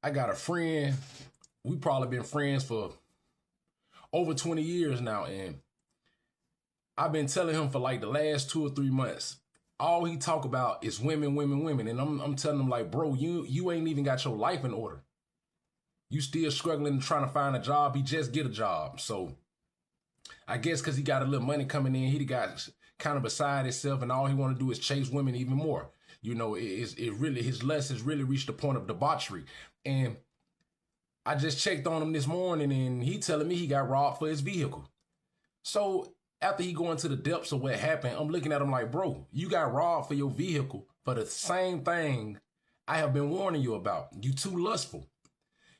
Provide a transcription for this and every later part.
I got a friend. We probably been friends for over 20 years now, and I've been telling him for like the last 2 or 3 months. All he talk about is women, women, women, and I'm telling him like, bro, you ain't even got your life in order. You still struggling and trying to find a job. He just get a job, so I guess because he got a little money coming in, he got kind of beside himself, and all he want to do is chase women even more. You know, it really, his lust has really reached the point of debauchery. And I just checked on him this morning, and he telling me he got robbed for his vehicle. So after he go into the depths of what happened, I'm looking at him like, bro, you got robbed for your vehicle for the same thing I have been warning you about. You too lustful.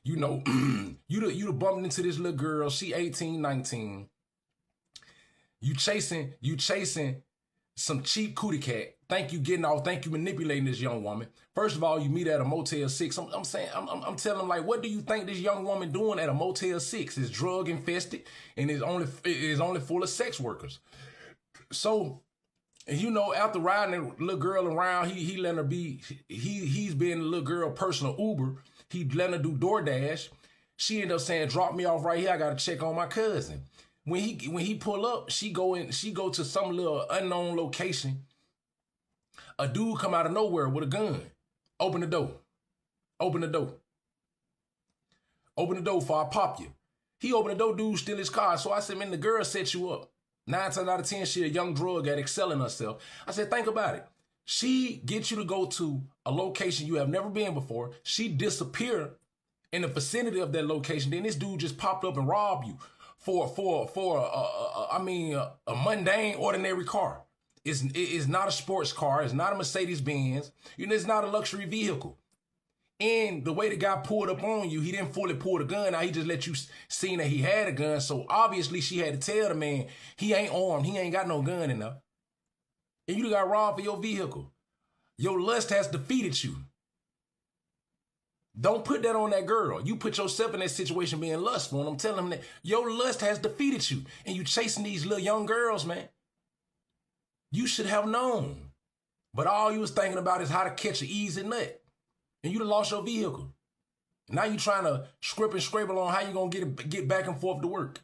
You know, you bumped into this little girl. She 18, 19. You chasing some cheap cootie cat. Think you getting off. Think you manipulating this young woman. First of all, you meet at a Motel 6. I'm telling him, like, what do you think this young woman doing at a Motel 6? It's drug infested and is only full of sex workers. So, you know, after riding the little girl around, he letting her be. He's been the little girl personal Uber. He letting her do DoorDash. She ended up saying, "Drop me off right here. I gotta check on my cousin." When he pull up, she go to some little unknown location. A dude come out of nowhere with a gun. Open the door. Open the door. Open the door before I pop you. He opened the door, dude steal his car. So I said, man, the girl set you up. 9 times out of 10, she a young drug addict selling herself. I said, think about it. She gets you to go to a location you have never been before. She disappear in the vicinity of that location. Then this dude just popped up and robbed you for a mundane, ordinary car. It's not a sports car. It's not a Mercedes Benz. You know, it's not a luxury vehicle. And the way the guy pulled up on you, he didn't fully pull the gun out. He just let you see that he had a gun. So obviously she had to tell the man he ain't armed. He ain't got no gun enough. And you got robbed for your vehicle. Your lust has defeated you. Don't put that on that girl. You put yourself in that situation being lustful. And I'm telling him that your lust has defeated you. And you chasing these little young girls, man. You should have known. But all you was thinking about is how to catch an easy nut. And you done lost your vehicle. Now you trying to script and scrabble on how you going to get back and forth to work.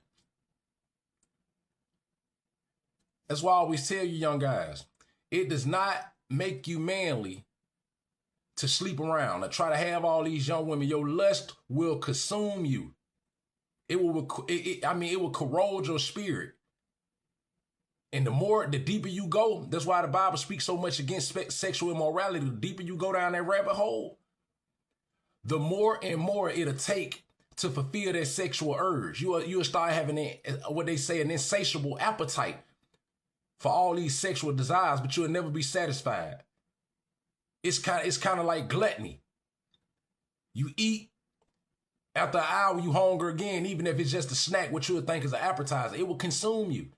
That's why I always tell you young guys, it does not make you manly to sleep around or try to have all these young women. Your lust will consume you. It will corrode your spirit. And the deeper you go, that's why the Bible speaks so much against sexual immorality. The deeper you go down that rabbit hole, the more and more it'll take to fulfill that sexual urge. You'll start having what they say, an insatiable appetite for all these sexual desires, but you'll never be satisfied. It's kind of like gluttony. You eat, after an hour you hunger again, even if it's just a snack, what you would think is an appetizer. It will consume you.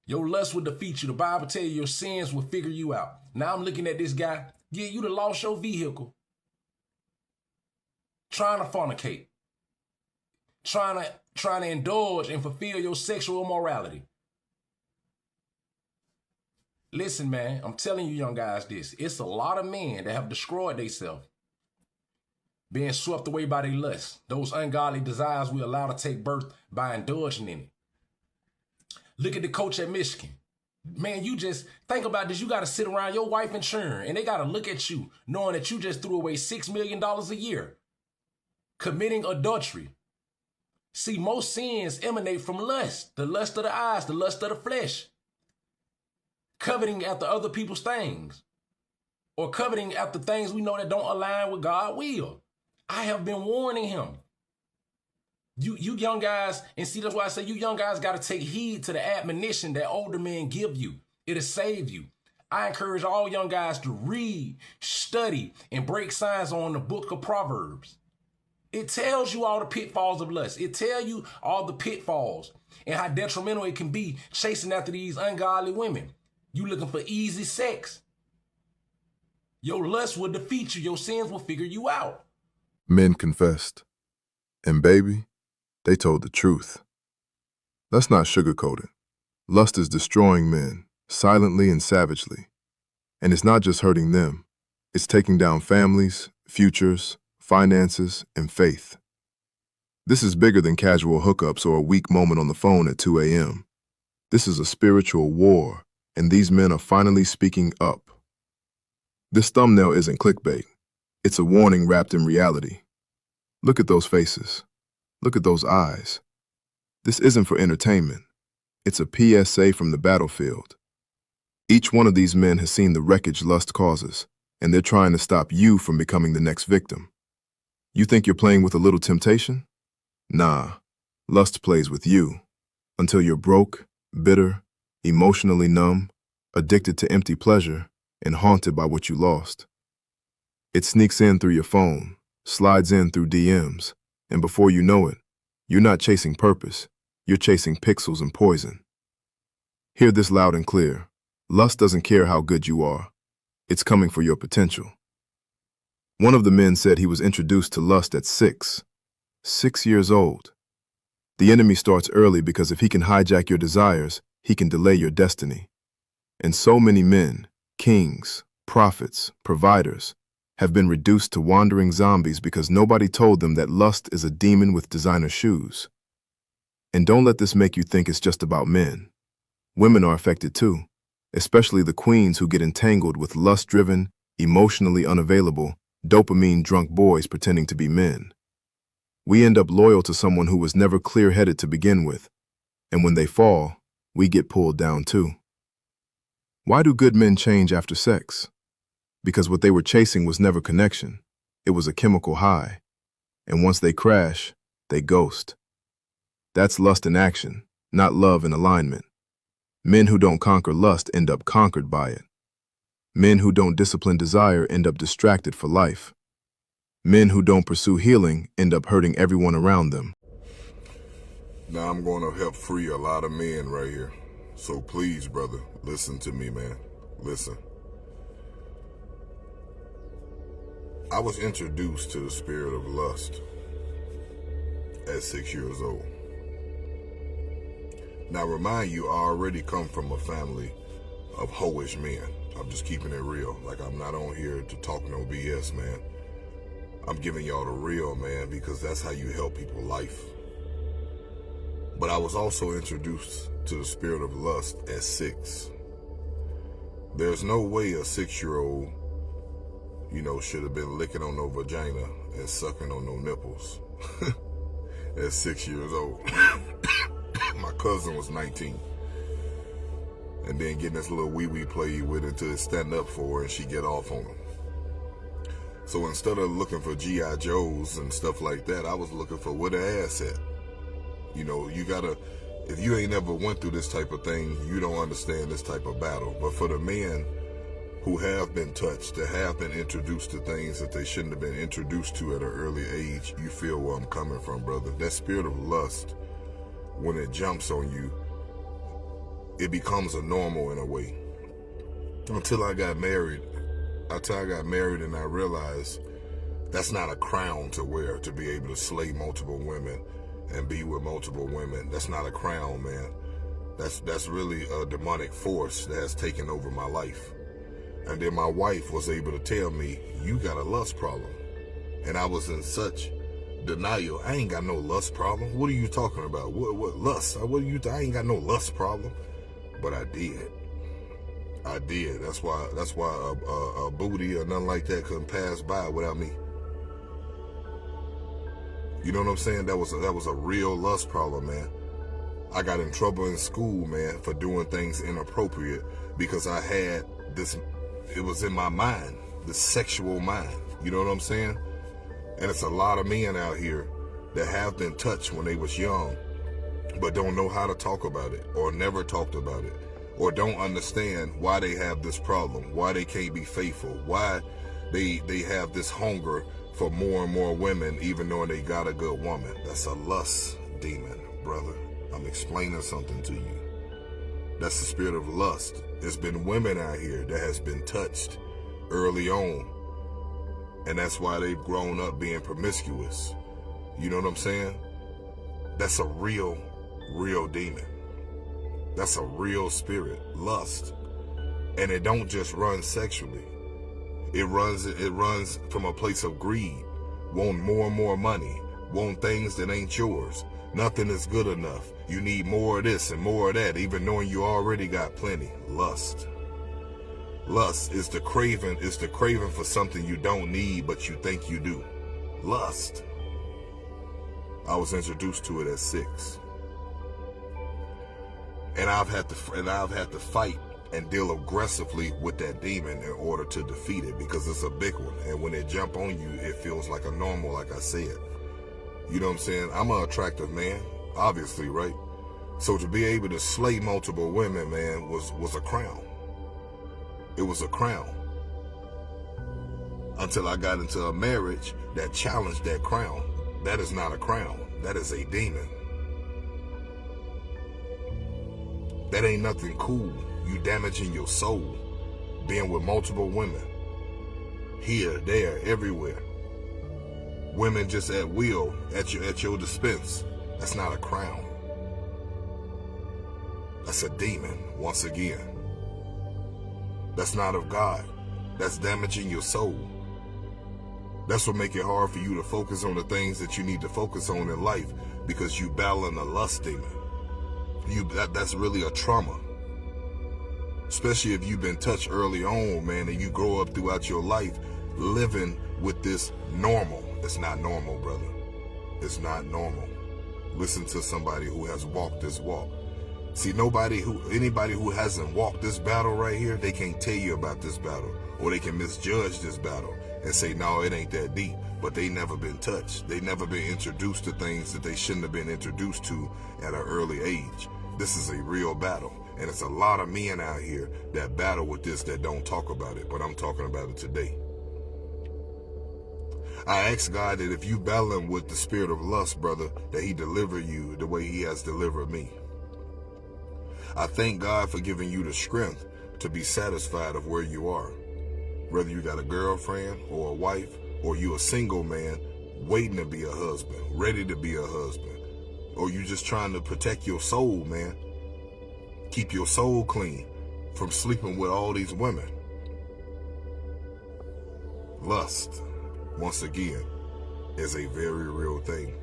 Your lust will defeat you. The Bible tells you your sins will figure you out. Now I'm looking at this guy. Yeah, you done lost your vehicle. Trying to fornicate. Trying to indulge and fulfill your sexual immorality. Listen, man, I'm telling you young guys this. It's a lot of men that have destroyed themselves. Being swept away by their lust. Those ungodly desires we allow to take birth by indulging in it. Look at the coach at Michigan. Man, you just think about this. You got to sit around your wife and churn, and they got to look at you knowing that you just threw away $6 million a year committing adultery. See, most sins emanate from lust, the lust of the eyes, the lust of the flesh, coveting after other people's things, or coveting after things we know that don't align with God's will. I have been warning him. You young guys, and see, that's why I say you young guys got to take heed to the admonition that older men give you. It'll save you. I encourage all young guys to read, study, and break signs on the book of Proverbs. It tells you all the pitfalls of lust. It tells you all the pitfalls and how detrimental it can be chasing after these ungodly women. You looking for easy sex. Your lust will defeat you. Your sins will figure you out. Men confessed. And baby, they told the truth. Let's not sugarcoat it. Lust is destroying men, silently and savagely. And it's not just hurting them. It's taking down families, futures, finances, and faith. This is bigger than casual hookups or a weak moment on the phone at 2 a.m. This is a spiritual war, and these men are finally speaking up. This thumbnail isn't clickbait. It's a warning wrapped in reality. Look at those faces. Look at those eyes. This isn't for entertainment. It's a PSA from the battlefield. Each one of these men has seen the wreckage lust causes, and they're trying to stop you from becoming the next victim. You think you're playing with a little temptation? Nah, lust plays with you until you're broke, bitter, emotionally numb, addicted to empty pleasure, and haunted by what you lost. It sneaks in through your phone, slides in through DMs, and before you know it, you're not chasing purpose, you're chasing pixels and poison. Hear this loud and clear. Lust doesn't care how good you are. It's coming for your potential. One of the men said he was introduced to lust at 6 years old. The enemy starts early because if he can hijack your desires, he can delay your destiny. And so many men, kings, prophets, providers, have been reduced to wandering zombies because nobody told them that lust is a demon with designer shoes. And don't let this make you think it's just about men. Women are affected too, especially the queens who get entangled with lust-driven, emotionally unavailable, dopamine-drunk boys pretending to be men. We end up loyal to someone who was never clear-headed to begin with, and when they fall, we get pulled down too. Why do good men change after sex? Because what they were chasing was never connection. It was a chemical high. And once they crash, they ghost. That's lust in action, not love in alignment. Men who don't conquer lust end up conquered by it. Men who don't discipline desire end up distracted for life. Men who don't pursue healing end up hurting everyone around them. Now I'm going to help free a lot of men right here. So please, brother, listen to me, man. Listen. I was introduced to the spirit of lust at 6 years old. Now remind you, I already come from a family of hoish men. I'm just keeping it real. Like, I'm not on here to talk no BS, man. I'm giving y'all the real, man, because that's how you help people life. But I was also introduced to the spirit of lust at 6. There's no way a 6-year-old, should have been licking on no vagina and sucking on no nipples at 6 years old. My cousin was 19. And then getting this little wee-wee play with until it stand up for her and she get off on him. So instead of looking for G.I. Joes and stuff like that, I was looking for where the ass at. You gotta, if you ain't ever went through this type of thing, you don't understand this type of battle. But for the men who have been touched, that have been introduced to things that they shouldn't have been introduced to at an early age, you feel where I'm coming from, brother. That spirit of lust, when it jumps on you, it becomes a normal in a way. Until I got married and I realized that's not a crown to wear, to be able to slay multiple women and be with multiple women. That's not a crown, man. That's really a demonic force that has taken over my life. And then my wife was able to tell me, you got a lust problem. And I was in such denial. I ain't got no lust problem. What are you talking about? What lust? I ain't got no lust problem. But I did. That's why a booty or nothing like that couldn't pass by without me. You know what I'm saying? That was a real lust problem, man. I got in trouble in school, man, for doing things inappropriate because I had this. It was in my mind, the sexual mind. You know what I'm saying? And it's a lot of men out here that have been touched when they was young, but don't know how to talk about it, or never talked about it, or don't understand why they have this problem, why they can't be faithful, why they have this hunger for more and more women, even though they got a good woman. That's a lust demon, brother. I'm explaining something to you. That's the spirit of lust. There's been women out here that has been touched early on, and that's why they've grown up being promiscuous. You know what I'm saying? That's a real demon. That's a real spirit, lust. And it don't just run sexually. It runs from a place of greed, want more and more money, want things that ain't yours. Nothing is good enough. You need more of this and more of that, even knowing you already got plenty. Lust. Lust is the craving for something you don't need but you think you do. Lust. I was introduced to it at 6. And I've had to fight and deal aggressively with that demon in order to defeat it, because it's a big one. And when it jump on you, it feels like a normal, like I said. You know what I'm saying? I'm an attractive man, obviously, right? So to be able to slay multiple women, man, was a crown. It was a crown. Until I got into a marriage that challenged that crown. That is not a crown. That is a demon. That ain't nothing cool. You damaging your soul. Being with multiple women. Here, there, everywhere. Women just at will, at your dispense. That's not a crown. That's a demon, once again. That's not of God. That's damaging your soul. That's what make it hard for you to focus on the things that you need to focus on in life, because you battling a lust demon. That's really a trauma. Especially if you've been touched early on, man, and you grow up throughout your life living with this normal. It's not normal, brother. It's not normal. Listen to somebody who has walked this walk. See, anybody who hasn't walked this battle right here, they can't tell you about this battle, or they can misjudge this battle and say, no, it ain't that deep. But they never been touched. They never been introduced to things that they shouldn't have been introduced to at an early age. This is a real battle. And it's a lot of men out here that battle with this that don't talk about it, but I'm talking about it today. I ask God that if you battling with the spirit of lust, brother, that he deliver you the way he has delivered me. I thank God for giving you the strength to be satisfied of where you are. Whether you got a girlfriend or a wife, or you a single man waiting to be a husband, ready to be a husband, or you just trying to protect your soul, man. Keep your soul clean from sleeping with all these women. Lust, once again, is a very real thing.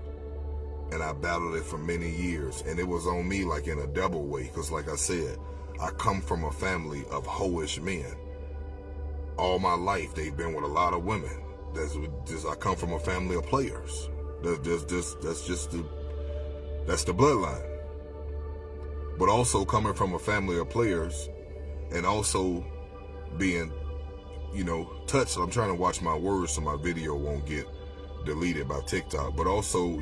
And I battled it for many years. And it was on me like in a double way. Because like I said, I come from a family of hoish men. All my life, they've been with a lot of women. I come from a family of players. That's the bloodline. But also coming from a family of players and also being, touched. I'm trying to watch my words so my video won't get deleted by TikTok. But also,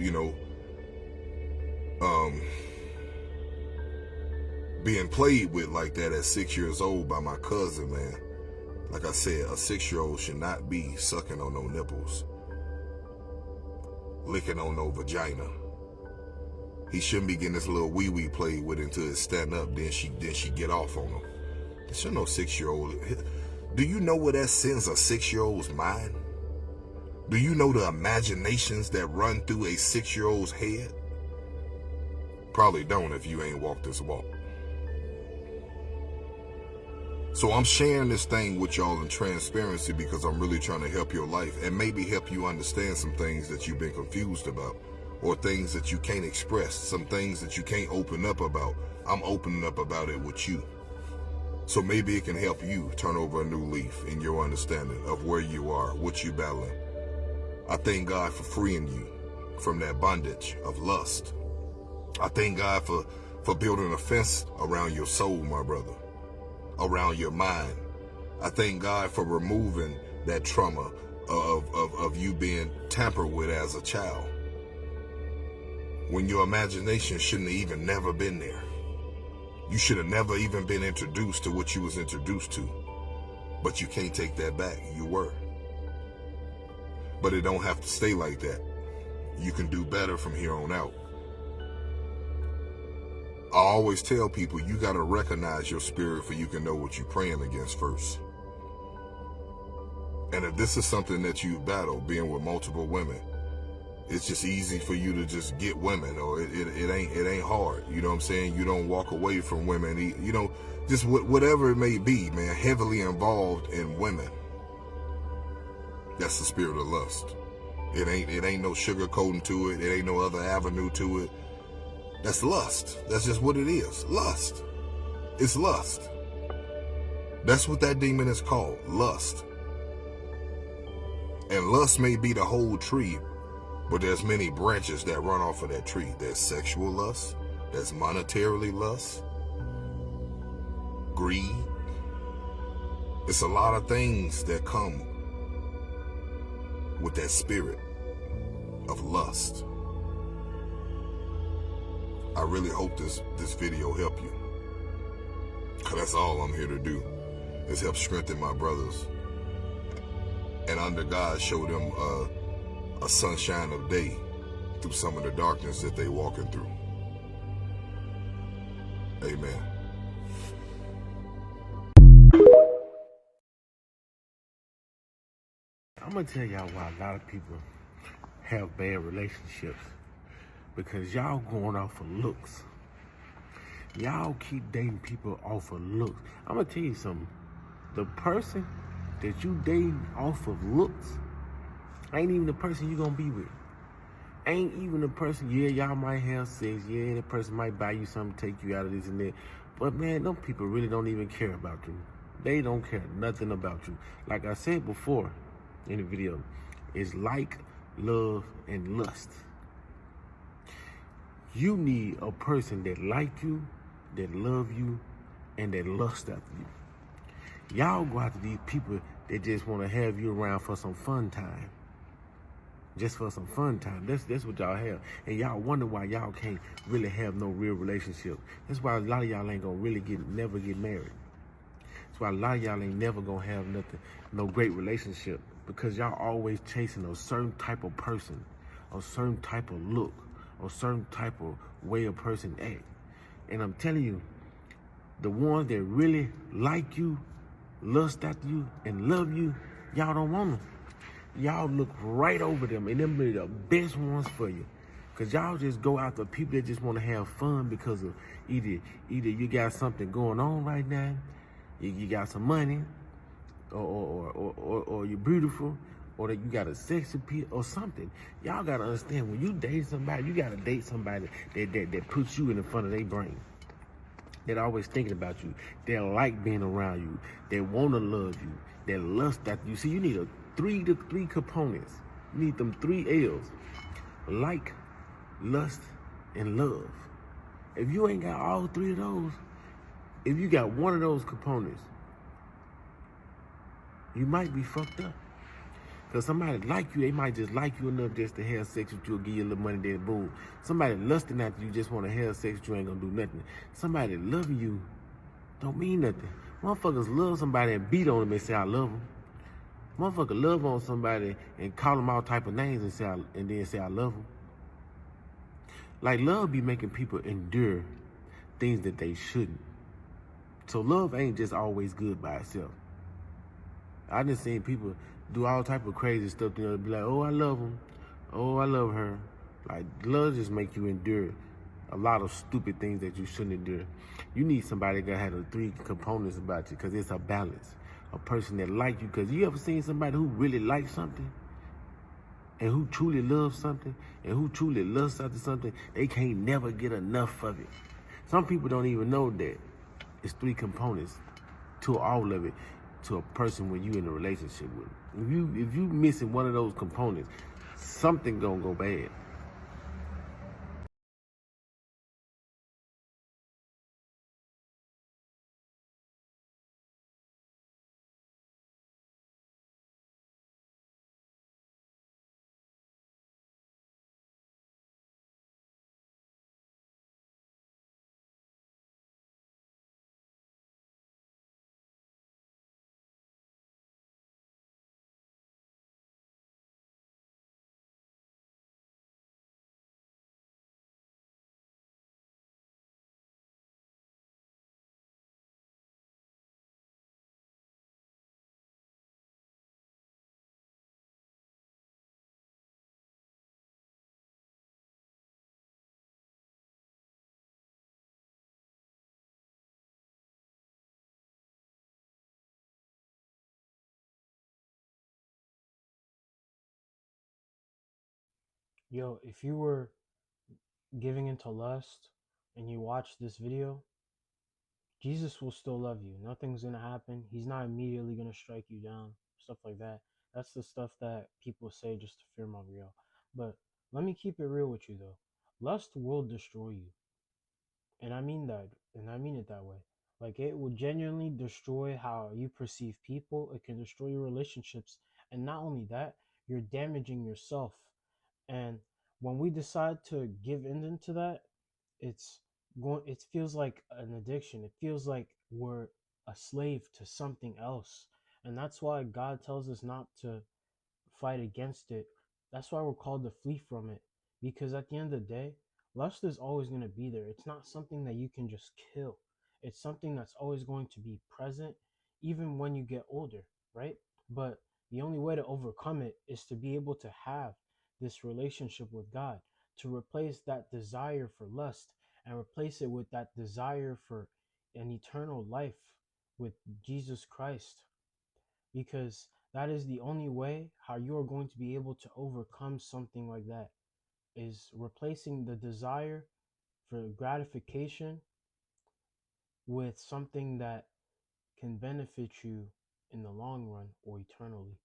being played with like that at 6 years old by my cousin, man. Like I said, a 6-year-old should not be sucking on no nipples, licking on no vagina. He shouldn't be getting this little wee-wee played with until it stand up, then she get off on him. There should no 6-year-old. Do you know where that sends a 6-year-old's mind? Do you know the imaginations that run through a 6-year-old's head? Probably don't if you ain't walked this walk. So I'm sharing this thing with y'all in transparency because I'm really trying to help your life and maybe help you understand some things that you've been confused about, or things that you can't express, some things that you can't open up about. I'm opening up about it with you. So maybe it can help you turn over a new leaf in your understanding of where you are, what you're battling. I thank God for freeing you from that bondage of lust. I thank God for building a fence around your soul, my brother, around your mind. I thank God for removing that trauma of you being tampered with as a child, when your imagination shouldn't have even never been there. You should have never even been introduced to what you was introduced to. But you can't take that back. You were. But it don't have to stay like that. You can do better from here on out. I always tell people you got to recognize your spirit for you can know what you're praying against first. And if this is something that you battle, being with multiple women, it's just easy for you to just get women, or it ain't hard. You know what I'm saying? You don't walk away from women. Just whatever it may be, man, heavily involved in women. That's the spirit of lust. It ain't no sugarcoating to it. It ain't no other avenue to it. That's lust. That's just what it is. Lust. It's lust. That's what that demon is called. Lust. And lust may be the whole tree, but there's many branches that run off of that tree. There's sexual lust. There's monetarily lust. Greed. It's a lot of things that come with that spirit of lust. I really hope this video help you, because that's all I'm here to do, is help strengthen my brothers and under God show them a sunshine of day through some of the darkness that they walking through. Amen. I'm gonna tell y'all why a lot of people have bad relationships. Because y'all going off of looks. Y'all keep dating people off of looks. I'm gonna tell you something. The person that you dating off of looks ain't even the person you gonna be with. Ain't even the person, yeah, y'all might have sex, yeah, that person might buy you something, take you out of this and that. But man, them people really don't even care about you. They don't care nothing about you. Like I said before in the video, it's like, love, and lust. You need a person that like you, that love you, and that lust after you. Y'all go after these people that just want to have you around for some fun time. Just for some fun time. That's what y'all have. And y'all wonder why y'all can't really have no real relationship. That's why a lot of y'all ain't gonna really never get married. That's why a lot of y'all ain't never gonna have nothing, no great relationship. Because y'all always chasing a certain type of person, a certain type of look, or certain type of way a person act. And I'm telling you, the ones that really like you, lust after you, and love you, y'all don't want them. Y'all look right over them, and them be the best ones for you. Because y'all just go after people that just want to have fun because of either you got something going on right now, you got some money, or you're beautiful, or that you got a sex appeal or something. Y'all gotta understand, when you date somebody, you gotta date somebody that puts you in the front of their brain. That always thinking about you. That like being around you. That wanna love you. That lust after you. See, you need three components. You need them 3 L's. Like, lust, and love. If you ain't got all 3 of those, if you got one of those components, you might be fucked up. Because somebody like you, they might just like you enough just to have sex with you or give you a little money, then boom. Somebody lusting after you just want to have sex with you, ain't gonna do nothing. Somebody loving you don't mean nothing. Motherfuckers love somebody and beat on them and say, I love them. Motherfucker love on somebody and call them all type of names and then say, I love them. Like, love be making people endure things that they shouldn't. So love ain't just always good by itself. I done seen people do all type of crazy stuff, you know, be like, oh, I love him. Oh, I love her. Like, love just make you endure a lot of stupid things that you shouldn't endure. You need somebody that have the 3 components about you, because it's a balance. A person that like you, because you ever seen somebody who really likes something and who truly loves something and who truly lusts after something, they can't never get enough of it. Some people don't even know that it's 3 components to all of it, to a person when you in a relationship with them. If you missing one of those components, something gonna go bad. Yo, if you were giving into lust and you watch this video, Jesus will still love you. Nothing's gonna happen. He's not immediately gonna strike you down, stuff like that. That's the stuff that people say just to fear Mom real. But let me keep it real with you though. Lust will destroy you. And I mean that, and I mean it that way. Like it will genuinely destroy how you perceive people. It can destroy your relationships. And not only that, you're damaging yourself. And when we decide to give in to that, it's it feels like an addiction. It feels like we're a slave to something else. And that's why God tells us not to fight against it. That's why we're called to flee from it. Because at the end of the day, lust is always going to be there. It's not something that you can just kill. It's something that's always going to be present, even when you get older, right? But the only way to overcome it is to be able to have this relationship with God, to replace that desire for lust and replace it with that desire for an eternal life with Jesus Christ, because that is the only way how you are going to be able to overcome something like that, is replacing the desire for gratification with something that can benefit you in the long run or eternally.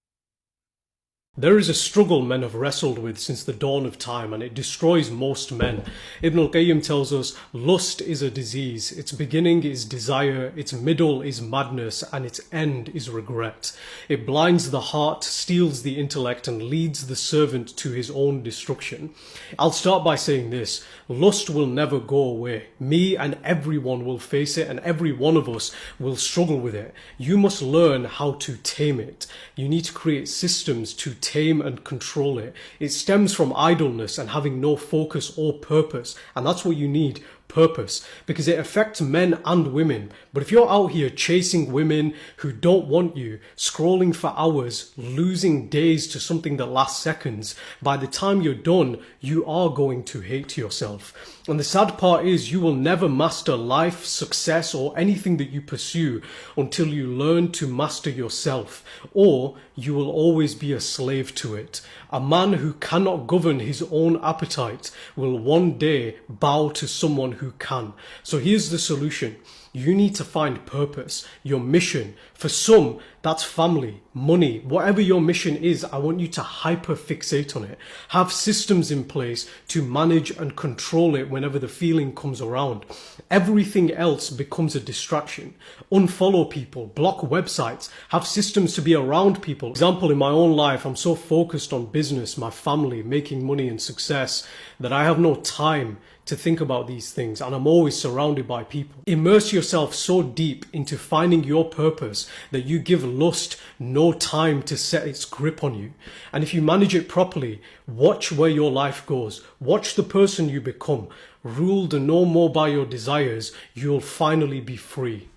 There is a struggle men have wrestled with since the dawn of time, and it destroys most men. Ibn al-Qayyim tells us, lust is a disease. Its beginning is desire, its middle is madness, and its end is regret. It blinds the heart, steals the intellect, and leads the servant to his own destruction. I'll start by saying this. Lust will never go away. Me and everyone will face it, and every one of us will struggle with it. You must learn how to tame it. You need to create systems to tame and control it. It stems from idleness and having no focus or purpose, and that's what you need. Purpose, because it affects men and women. But if you're out here chasing women who don't want you, scrolling for hours, losing days to something that lasts seconds, by the time you're done, you are going to hate yourself. And the sad part is you will never master life, success, or anything that you pursue until you learn to master yourself, or you will always be a slave to it. A man who cannot govern his own appetite will one day bow to someone who can. So here's the solution. You need to find purpose, your mission. For some, that's family, money, whatever your mission is, I want you to hyper-fixate on it. Have systems in place to manage and control it whenever the feeling comes around. Everything else becomes a distraction. Unfollow people, block websites, have systems to be around people. For example, in my own life, I'm so focused on business, my family, making money and success, that I have no time to think about these things, and I'm always surrounded by people. Immerse yourself so deep into finding your purpose that you give lust no time to set its grip on you. And if you manage it properly, watch where your life goes. Watch the person you become. Ruled no more by your desires, you'll finally be free.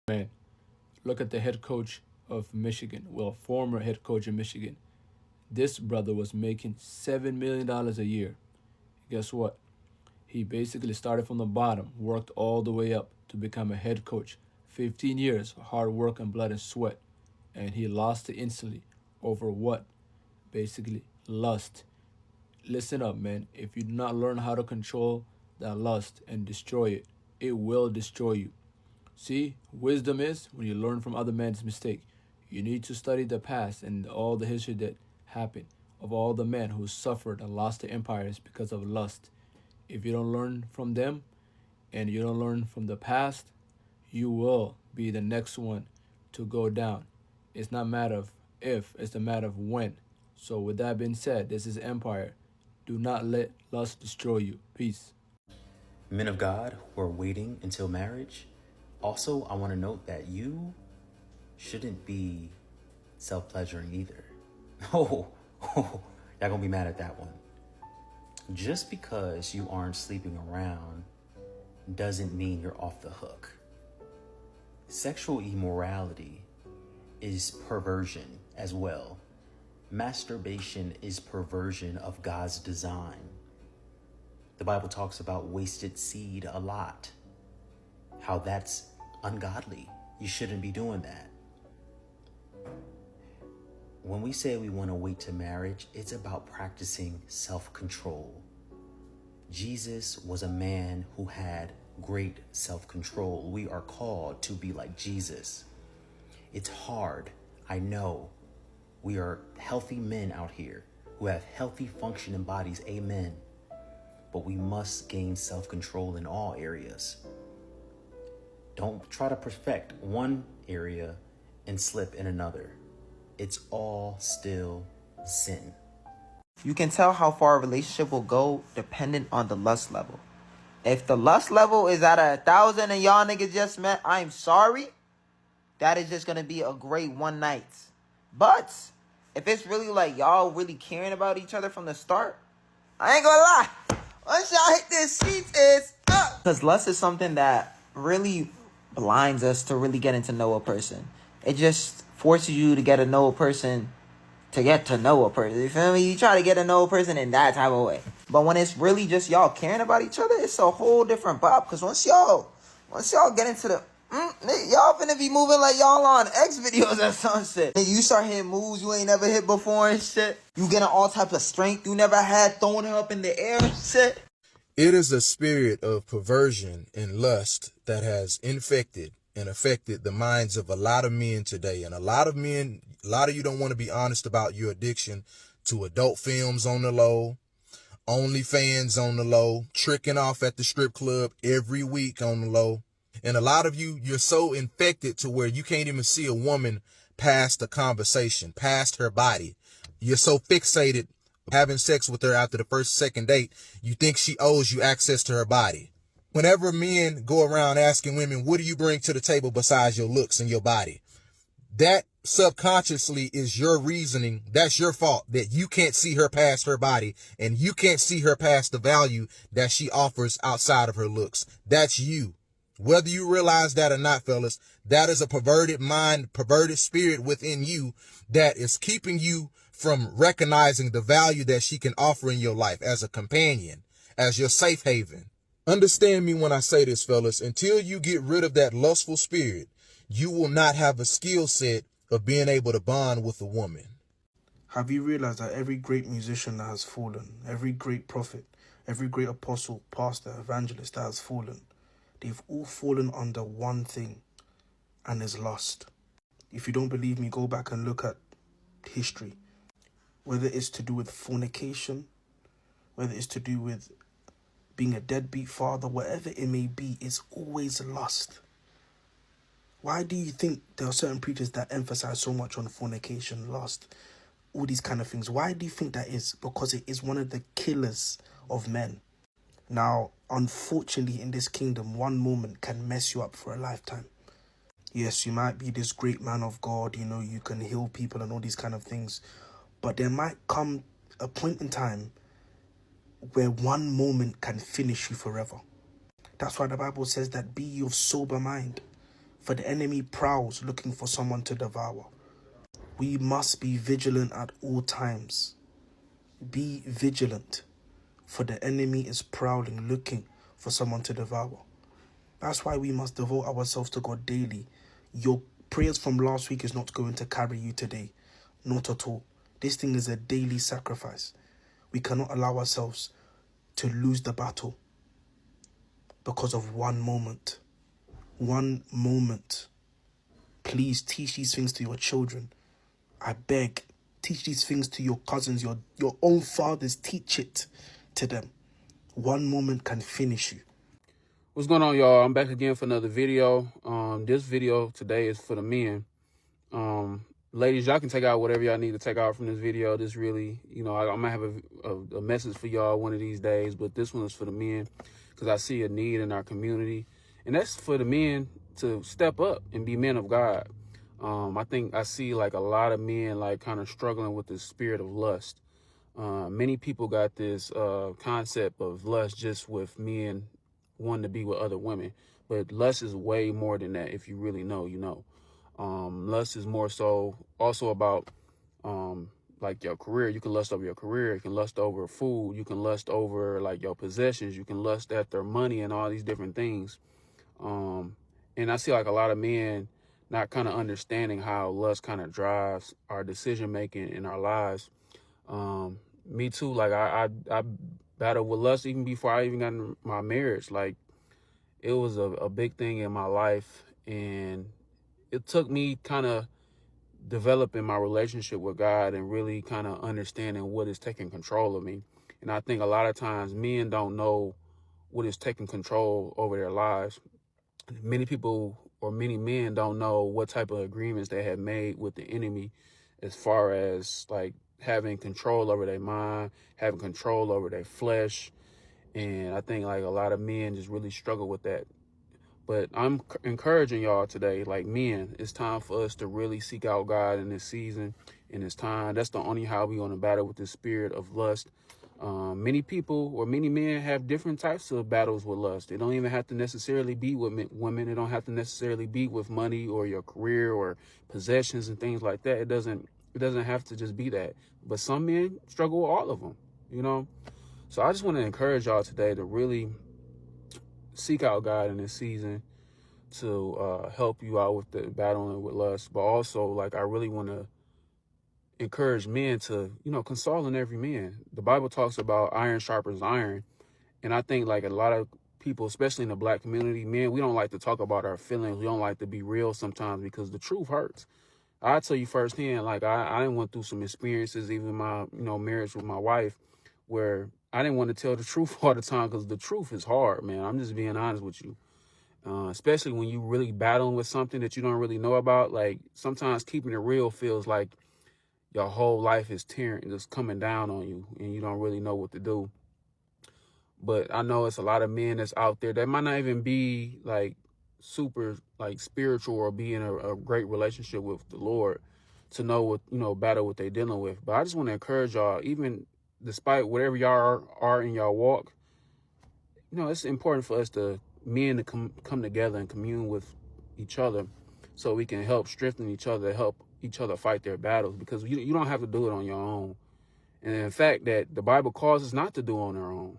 Man, look at the head coach of Michigan. Well, former head coach of Michigan. This brother was making $7 million a year. Guess what? He basically started from the bottom, worked all the way up to become a head coach. 15 years, hard work and blood and sweat. And he lost it instantly over what? Basically, lust. Listen up, man. If you do not learn how to control that lust and destroy it, it will destroy you. See, wisdom is when you learn from other men's mistake. You need to study the past and all the history that happened of all the men who suffered and lost their empires because of lust. If you don't learn from them and you don't learn from the past, you will be the next one to go down. It's not a matter of if, it's a matter of when. So with that being said, this is Empire. Do not let lust destroy you. Peace. Men of God who are waiting until marriage, also, I want to note that you shouldn't be self-pleasuring either. Y'all gonna be mad at that one. Just because you aren't sleeping around doesn't mean you're off the hook. Sexual immorality is perversion as well. Masturbation is perversion of God's design. The Bible talks about wasted seed a lot. How that's ungodly. You shouldn't be doing that. When we say we want to wait to marriage, it's about practicing self-control. Jesus was a man who had great self-control. We are called to be like Jesus. It's hard, I know. We are healthy men out here who have healthy functioning bodies, amen. But we must gain self-control in all areas. Don't try to perfect one area and slip in another. It's all still sin. You can tell how far a relationship will go dependent on the lust level. If the lust level is at 1,000 and y'all niggas just met, I'm sorry. That is just going to be a great one night. But if it's really like y'all really caring about each other from the start, I ain't gonna lie. Once y'all hit this seat, it's up. Because lust is something that really blinds us to really getting to know a person. It just forces you to get to know a person to get to know a person. You feel me? You try to get to know a person in that type of way. But when it's really just y'all caring about each other, it's a whole different vibe. Because once y'all get into the y'all finna be moving like y'all on X videos or some shit. You start hitting moves you ain't never hit before and shit. You getting all types of strength you never had, throwing her up in the air and shit. It is a spirit of perversion and lust that has infected and affected the minds of a lot of men today. And a lot of you don't want to be honest about your addiction to adult films on the low, OnlyFans on the low, tricking off at the strip club every week on the low. And a lot of you're so infected to where you can't even see a woman past the conversation, past her body. You're so fixated having sex with her after the first, second date, you think she owes you access to her body. Whenever men go around asking women, what do you bring to the table besides your looks and your body? That subconsciously is your reasoning. That's your fault that you can't see her past her body and you can't see her past the value that she offers outside of her looks. That's you. Whether you realize that or not, fellas, that is a perverted mind, perverted spirit within you that is keeping you from recognizing the value that she can offer in your life as a companion, as your safe haven. Understand me when I say this, fellas. Until you get rid of that lustful spirit, you will not have a skill set of being able to bond with a woman. Have you realized that every great musician that has fallen, every great prophet, every great apostle, pastor, evangelist that has fallen, they've all fallen under one thing, and is lust. If you don't believe me, go back and look at history. Whether it's to do with fornication, whether it's to do with being a deadbeat father, whatever it may be, it's always lust. Why do you think there are certain preachers that emphasize so much on fornication, lust, all these kind of things? Why do you think that is? Because it is one of the killers of men. Now, unfortunately, in this kingdom, one moment can mess you up for a lifetime. Yes, you might be this great man of God, you can heal people and all these kind of things. But there might come a point in time where one moment can finish you forever. That's why the Bible says that be ye of sober mind, for the enemy prowls looking for someone to devour. We must be vigilant at all times. Be vigilant, for the enemy is prowling, looking for someone to devour. That's why we must devote ourselves to God daily. Your prayers from last week is not going to carry you today. Not at all. This thing is a daily sacrifice. We cannot allow ourselves to lose the battle because of one moment. One moment. Please teach these things to your children. I beg, teach these things to your cousins, your own fathers. Teach it to them. One moment can finish you. What's going on, y'all? I'm back again for another video. This video today is for the men. Ladies, y'all can take out whatever y'all need to take out from this video. This really, I might have a message for y'all one of these days, but this one is for the men because I see a need in our community. And that's for the men to step up and be men of God. I think I see like a lot of men like kind of struggling with the spirit of lust. Many people got this concept of lust just with men wanting to be with other women. But lust is way more than that. If you really know, you know. Lust is more so also about like your career. You can lust over your career. You can lust over food. You can lust over like your possessions. You can lust after money and all these different things. And I see like a lot of men not kind of understanding how lust kind of drives our decision making in our lives. Me too. Like I battled with lust even before I even got in my marriage. Like it was a big thing in my life, and it took me kind of developing my relationship with God and really kind of understanding what is taking control of me. And I think a lot of times men don't know what is taking control over their lives. Many people or many men don't know what type of agreements they have made with the enemy as far as like having control over their mind, having control over their flesh. And I think like a lot of men just really struggle with that. But I'm encouraging y'all today, like men, it's time for us to really seek out God in this season, in this time. That's the only how we're going to battle with the spirit of lust. Many people or many men have different types of battles with lust. It don't even have to necessarily be with women. It don't have to necessarily be with money or your career or possessions and things like that. It doesn't have to just be that. But some men struggle with all of them, you know? So I just want to encourage y'all today to really seek out God in this season to help you out with the battling with lust. But also, like, I really want to encourage men to, console in every man. The Bible talks about iron sharpens iron. And I think like a lot of people, especially in the black community, men, we don't like to talk about our feelings. We don't like to be real sometimes because the truth hurts. I tell you firsthand, like I went through some experiences, even my, marriage with my wife, where I didn't want to tell the truth all the time because the truth is hard, man. I'm just being honest with you. Especially when you really battling with something that you don't really know about. Like sometimes keeping it real feels like your whole life is just coming down on you and you don't really know what to do. But I know it's a lot of men that's out there that might not even be like super like spiritual or be in a great relationship with the Lord to know what, battle what they're dealing with. But I just want to encourage y'all, even despite whatever y'all are in y'all walk, it's important for us men to come together and commune with each other so we can help strengthen each other, help each other fight their battles, because you don't have to do it on your own. And in fact, that the Bible calls us not to do on our own.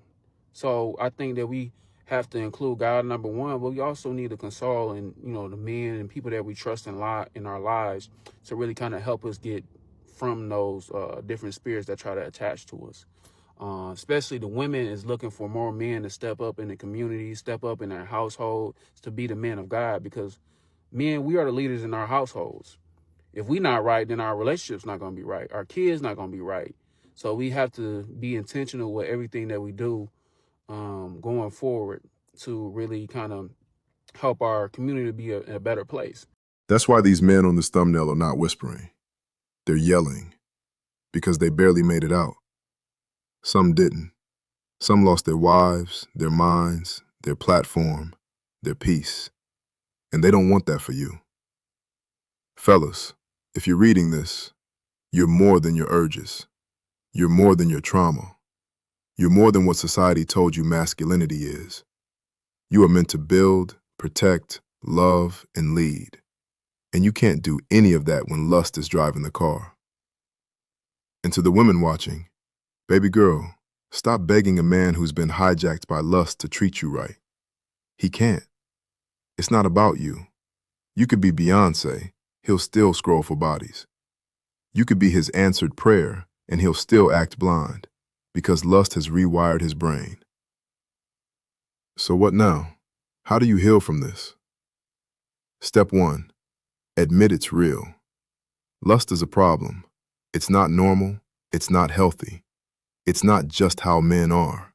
So I think that we have to include God, number one, but we also need to console and, the men and people that we trust in our lives to really kind of help us get from those different spirits that try to attach to us. Especially the women is looking for more men to step up in the community, step up in their household, to be the men of God, because men, we are the leaders in our households. If we're not right, then our relationship's not going to be right. Our kids not going to be right. So we have to be intentional with everything that we do going forward to really kind of help our community be a better place. That's why these men on this thumbnail are not whispering. They're yelling because they barely made it out. Some didn't. Some lost their wives, their minds, their platform, their peace. And they don't want that for you. Fellas, if you're reading this, you're more than your urges. You're more than your trauma. You're more than what society told you masculinity is. You are meant to build, protect, love, and lead. And you can't do any of that when lust is driving the car. And to the women watching, baby girl, stop begging a man who's been hijacked by lust to treat you right. He can't. It's not about you. You could be Beyonce, he'll still scroll for bodies. You could be his answered prayer, and he'll still act blind, because lust has rewired his brain. So what now? How do you heal from this? Step 1. Admit it's real. Lust is a problem. It's not normal. It's not healthy. It's not just how men are.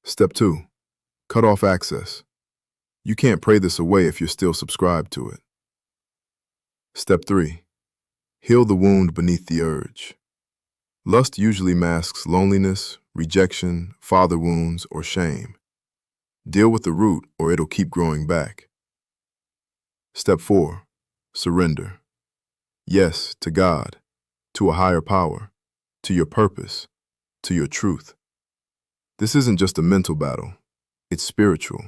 Step 2. Cut off access. You can't pray this away if you're still subscribed to it. Step 3. Heal the wound beneath the urge. Lust usually masks loneliness, rejection, father wounds, or shame. Deal with the root or it'll keep growing back. Step 4. Surrender. Yes, to God, to a higher power, to your purpose, to your truth. This isn't just a mental battle, it's spiritual.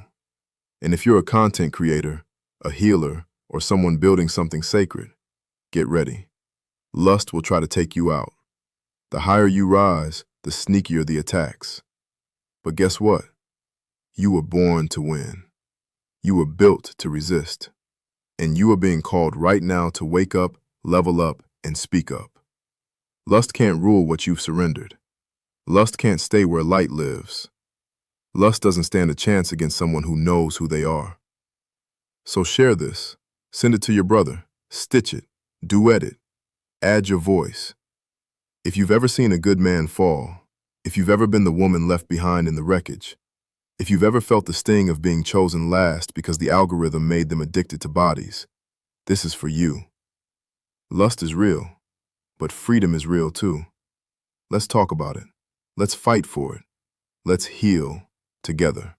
And if you're a content creator, a healer, or someone building something sacred, get ready. Lust will try to take you out. The higher you rise, the sneakier the attacks. But guess what? You were born to win. You were built to resist. And you are being called right now to wake up, level up, and speak up. Lust can't rule what you've surrendered. Lust can't stay where light lives. Lust doesn't stand a chance against someone who knows who they are. So share this. Send it to your brother. Stitch it. Duet it. Add your voice. If you've ever seen a good man fall, if you've ever been the woman left behind in the wreckage, if you've ever felt the sting of being chosen last because the algorithm made them addicted to bodies, this is for you. Lust is real, but freedom is real too. Let's talk about it. Let's fight for it. Let's heal together.